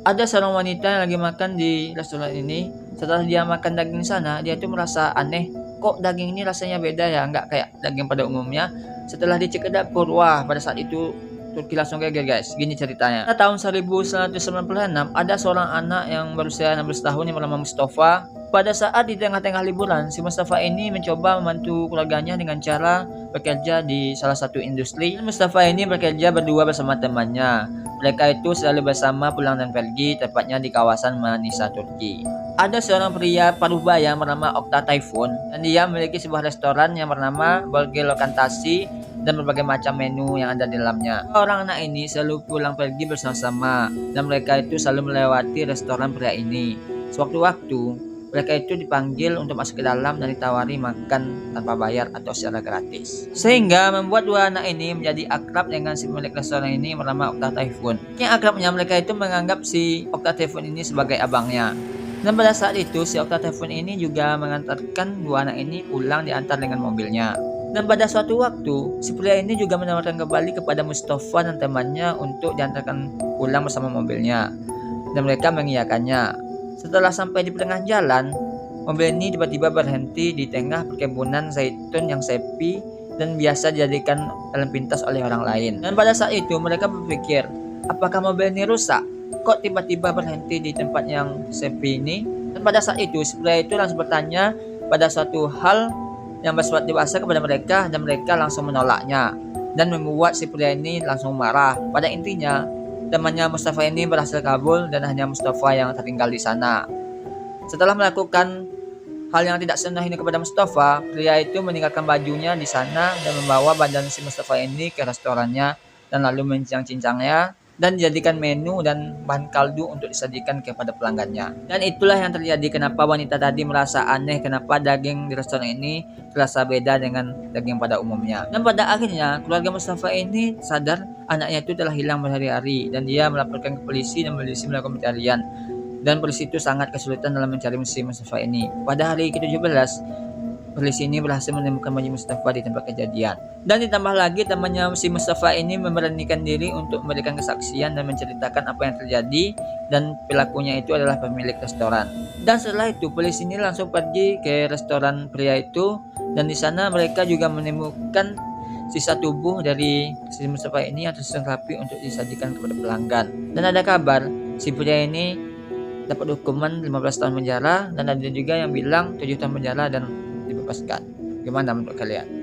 Ada seorang wanita yang lagi makan di restoran ini. Setelah dia makan daging sana, dia tuh merasa aneh. Kok daging ini rasanya beda ya, nggak kayak daging pada umumnya. Setelah dicek ke dapur, wah pada saat itu Turki langsung geger guys. Gini ceritanya. Pada tahun 1996, ada seorang anak yang berusia 16 tahun yang bernama Mustafa. Pada saat di tengah-tengah liburan, si Mustafa ini mencoba membantu keluarganya dengan cara bekerja di salah satu industri. Mustafa ini bekerja berdua bersama temannya. Mereka itu selalu bersama pulang dan pergi, tepatnya di kawasan Manisa, Turki. Ada seorang pria parubaya yang bernama Okta Tayfun, dan dia memiliki sebuah restoran yang bernama Bolge Lokantasi dan berbagai macam menu yang ada di dalamnya. Orang anak ini selalu pulang pergi bersama-sama, dan mereka itu selalu melewati restoran pria ini. Sewaktu-waktu, mereka itu dipanggil untuk masuk ke dalam dan ditawari makan tanpa bayar atau secara gratis. Sehingga membuat dua anak ini menjadi akrab dengan si pemilik restoran ini bernama Okta Tayfun. Yang akrabnya mereka itu menganggap si Okta Tayfun ini sebagai abangnya. Dan pada saat itu si Okta Tayfun ini juga mengantarkan dua anak ini pulang diantar dengan mobilnya. Dan pada suatu waktu, si pria ini juga menawarkan kembali kepada Mustafa dan temannya untuk diantarkan pulang bersama mobilnya. Dan mereka mengiyakannya. Setelah sampai di pertengahan jalan, mobil ini tiba-tiba berhenti di tengah perkebunan zaitun yang sepi dan biasa dijadikan jalan pintas oleh orang lain. Dan pada saat itu mereka berpikir, apakah mobil ini rusak? Kok tiba-tiba berhenti di tempat yang sepi ini? Dan pada saat itu, si pria itu langsung bertanya pada suatu hal yang bersifat dewasa kepada mereka dan mereka langsung menolaknya. Dan membuat si pria ini langsung marah. Pada intinya, temannya Mustafa ini berhasil kabur dan hanya Mustafa yang tertinggal di sana. Setelah melakukan hal yang tidak senang ini kepada Mustafa, pria itu meninggalkan bajunya di sana dan membawa badan si Mustafa ini ke restorannya dan lalu mencincang-cincangnya dan dijadikan menu dan bahan kaldu untuk disajikan kepada pelanggannya. Dan itulah yang terjadi kenapa wanita tadi merasa aneh kenapa daging di restoran ini terasa beda dengan daging pada umumnya. Dan pada akhirnya keluarga Mustafa ini sadar anaknya itu telah hilang berhari-hari dan dia melaporkan ke polisi dan polisi melakukan pencarian. Dan polisi itu sangat kesulitan dalam mencari si Mustafa ini. Pada hari ke-17, polisi ini berhasil menemukan baju Mustafa di tempat kejadian. Dan ditambah lagi temannya si Mustafa ini memberanikan diri untuk memberikan kesaksian dan menceritakan apa yang terjadi dan pelakunya itu adalah pemilik restoran. Dan setelah itu polisi ini langsung pergi ke restoran pria itu dan di sana mereka juga menemukan sisa tubuh dari si Mustafa ini yang tersusun rapi untuk disajikan kepada pelanggan. Dan ada kabar si pria ini dapat hukuman 15 tahun penjara dan ada juga yang bilang 7 tahun penjara dan dibebaskan. Gimana menurut kalian?